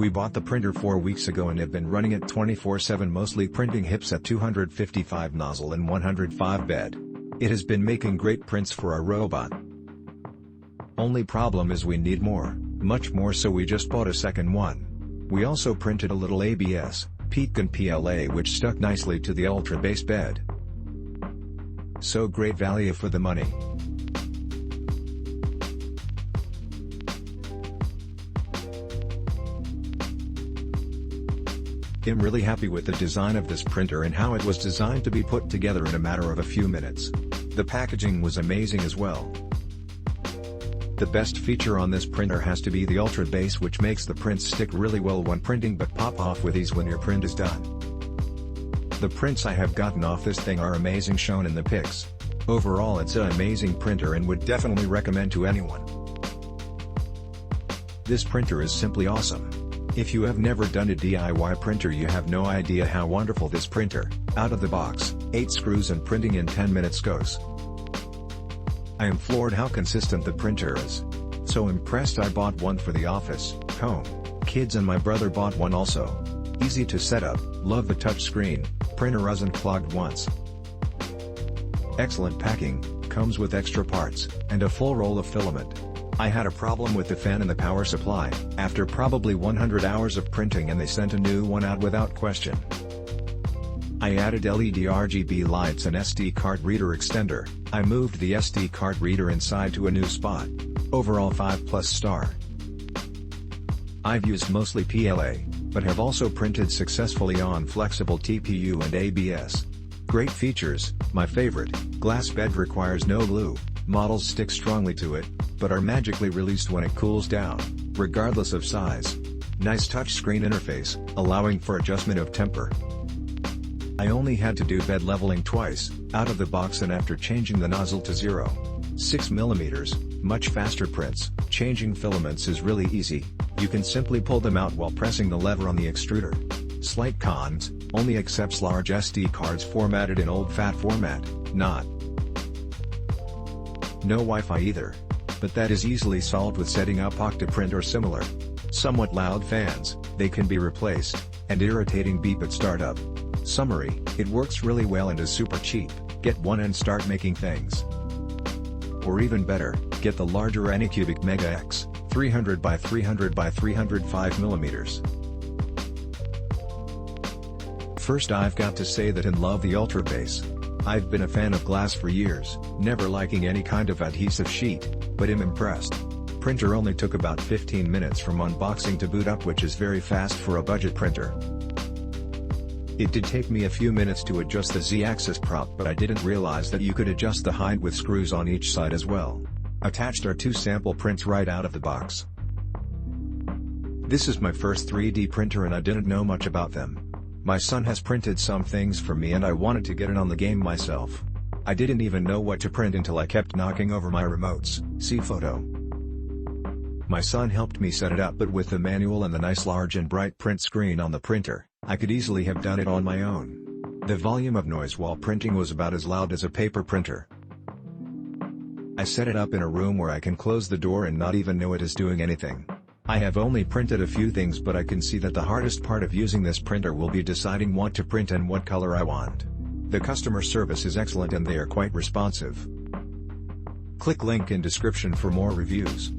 We bought the printer 4 weeks ago and have been running it 24/7, mostly printing hips at 255 nozzle and 105 bed. It has been making great prints for our robot. Only problem is we need more, much more, so we just bought a second one. We also printed a little ABS, PEEK and PLA which stuck nicely to the Ultra base bed. So great value for the money. I'm really happy with the design of this printer and how it was designed to be put together in a matter of a few minutes. The packaging was amazing as well. The best feature on this printer has to be the Ultra base, which makes the prints stick really well when printing but pop off with ease when your print is done. The prints I have gotten off this thing are amazing, shown in the pics. Overall it's an amazing printer and would definitely recommend to anyone. This printer is simply awesome. If you have never done a DIY printer, you have no idea how wonderful this printer, out of the box, 8 screws and printing in 10 minutes goes. I am floored how consistent the printer is. So impressed I bought one for the office, home, kids, and my brother bought one also. Easy to set up, love the touch screen, printer isn't clogged once. Excellent packing, comes with extra parts, and a full roll of filament. I had a problem with the fan and the power supply, after probably 100 hours of printing, and they sent a new one out without question. I added LED RGB lights and SD card reader extender. I moved the SD card reader inside to a new spot. Overall 5+ star. I've used mostly PLA, but have also printed successfully on flexible TPU and ABS. Great features. My favorite, glass bed requires no glue. Models stick strongly to it, but are magically released when it cools down, regardless of size. Nice touchscreen interface, allowing for adjustment of temper. I only had to do bed leveling twice, out of the box and after changing the nozzle to 0.6mm, much faster prints. Changing filaments is really easy, you can simply pull them out while pressing the lever on the extruder. Slight cons, only accepts large SD cards formatted in old FAT format, no Wi-Fi either. But that is easily solved with setting up Octoprint or similar. Somewhat loud fans, they can be replaced, and irritating beep at startup. Summary, it works really well and is super cheap. Get one and start making things. Or even better, get the larger ANYCUBIC Mega X, 300 by 300 by 305mm. First, I've got to say that I love the Ultra base. I've been a fan of glass for years, never liking any kind of adhesive sheet, but am impressed. Printer only took about 15 minutes from unboxing to boot up, which is very fast for a budget printer. It did take me a few minutes to adjust the Z-axis prop, but I didn't realize that you could adjust the height with screws on each side as well. Attached are 2 sample prints right out of the box. This is my first 3D printer and I didn't know much about them. My son has printed some things for me and I wanted to get in on the game myself. I didn't even know what to print until I kept knocking over my remotes. See photo. My son helped me set it up, but with the manual and the nice large and bright print screen on the printer, I could easily have done it on my own. The volume of noise while printing was about as loud as a paper printer. I set it up in a room where I can close the door and not even know it is doing anything. I have only printed a few things, but I can see that the hardest part of using this printer will be deciding what to print and what color I want. The customer service is excellent and they are quite responsive. Click link in description for more reviews.